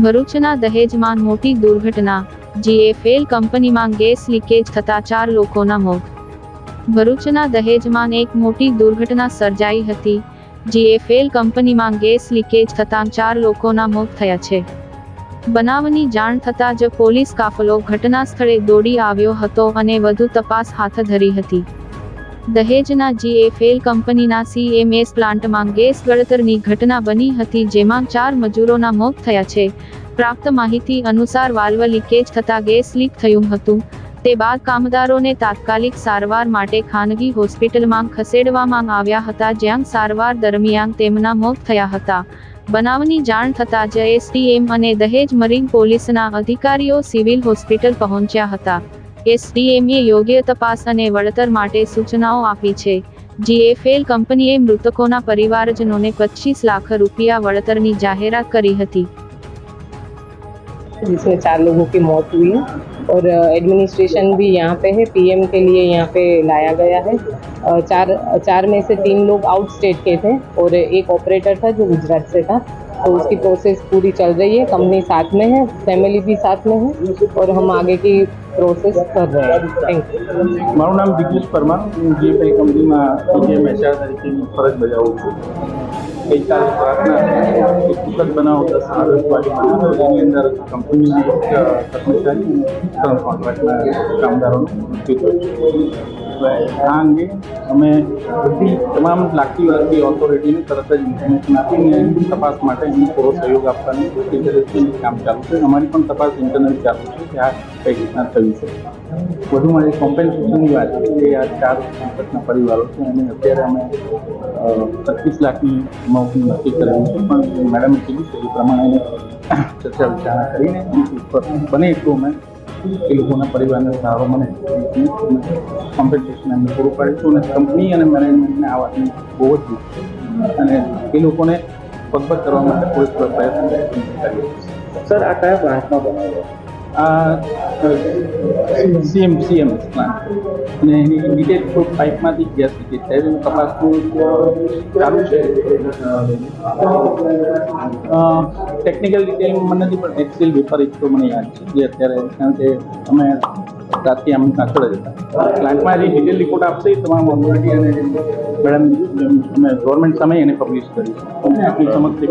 ભરૂચના દહેજમાં મોટી દુર્ઘટના, જીએફએલ કંપનીમાં ગેસ લીકેજ થતા 4 લોકોના મોત. ભરૂચના દહેજમાં એક મોટી દુર્ઘટના સર્જાઈ હતી. જીએફએલ કંપનીમાં ગેસ લીકેજ થતાં 4 લોકોના મોત થયા છે. બનાવની જાણ થતાં જ પોલીસ કાફલો ઘટના સ્થળે દોડી આવ્યો હતો અને વધુ તપાસ હાથ ધરી હતી. દહેજના જીએફએલ કંપનીના સીએમએસ પ્લાન્ટમાં ગેસ ગળતરની ઘટના બની હતી, જેમાં 4 મજૂરોના મોત થયા છે. પ્રાપ્ત માહિતી અનુસાર વાલ્વ લીકેજ થતાં ગેસ લીક થયું હતું. તે બાદ કામદારોને તાત્કાલિક સારવાર માટે ખાનગી હોસ્પિટલમાં ખસેડવામાં આવ્યા હતા, જ્યાં સારવાર દરમિયાન તેમના મોત થયા હતા. બનાવની જાણ થતાં જ એસડીએમ અને દહેજ મરીન પોલીસના અધિકારીઓ સિવિલ હોસ્પિટલ પહોંચ્યા હતા. એસડીએમએ યોગ્ય તપાસ અને વળતર માટે સૂચનાઓ આપી છે. જીએફએલ કંપનીએ મૃતકોના પરિવારજનોને 25 લાખ રૂપિયા વળતરની जाहिरात કરી હતી. जिसमें 4 लोगों की मौत हुई है और एडमिनिस्ट्रेशन भी यहाँ पे है, पीएम के लिए यहाँ पे लाया गया है. चार में से 3 लोग आउट स्टेट के थे और एक ऑपरेटर था जो गुजरात से था. तो उसकी प्रोसेस पूरी चल रही है. कंपनी साथ में है, फैमिली भी साथ में है और हम आगे की प्रोसेस कर रहे हैं. Thank you. મારું નામ દિગ્વિશ પરમાર, હું જીએફએલ કંપનીમાં પીએમ એચઆર તરીકેની ફરજ બજાવું છું. ગઈકાલે રાતના એક દુઃખદ બનાવ 10 વાગ્યામાં એની અંદર કંપનીના કર્મચારી અને 3 કોન્ટ્રાક્ટના કામદારોનું મૃત્યુ થયું છે. આ અંગે અમે બધી તમામ લાગતી વળગતી ઓથોરિટીને તરત જ ઇન્ફોર્મેશન આપીને તપાસ માટે એમને પૂરો સહયોગ આપવાની કામ ચાલુ છે. અમારી પણ તપાસ ઇન્ટરનલ ચાલુ છે કે આ કઈ રીતના થયું છે. વધુમાં એ કોમ્પેન્સેશનની વાત છે કે આ 4 મૃતકના પરિવારો છે અને અત્યારે અમે 25 લાખની અમાઉન્ટનું નક્કી કરેલું છે, પણ મેડમે કીધું છે એ પ્રમાણે ચર્ચા વિચારણા કરીને બને એટલું અમે એ લોકોના પરિવારને સહારો મળે કોમ્પેન્સેશન એમને પૂરું પાડીશું. અને કંપની અને મેનેજમેન્ટને આ વાતની બહુ જ દુઃખ છે અને એ લોકોને પગભર કરવા માટે પૂરેપૂરો પ્રયત્ન કરીએ. સર, આ કયા બ્રાન્ચમાં બનાવ્યો? આ સીએમએસ પ્લાન્ટ અને એની ડિટેલ પાઇપમાંથી ગેસ લીકેજ થાય એની તપાસનું ચાલુ છે. ટેકનિકલ ડિટેલ મને નથી, પણ એક્સેલ વેપર એક તો મને યાદ છે જે અત્યારે, કારણ કે અમે રાતથી આમ પાછળ જ હતા. પ્લાન્ટમાં જે ડિટેલ રિપોર્ટ આપશે એ તમામ ઓથોરિટી અને મેડમ અમે ગવર્મેન્ટ સામે એને પબ્લિશ કરીશું. આપણી સમક્ષ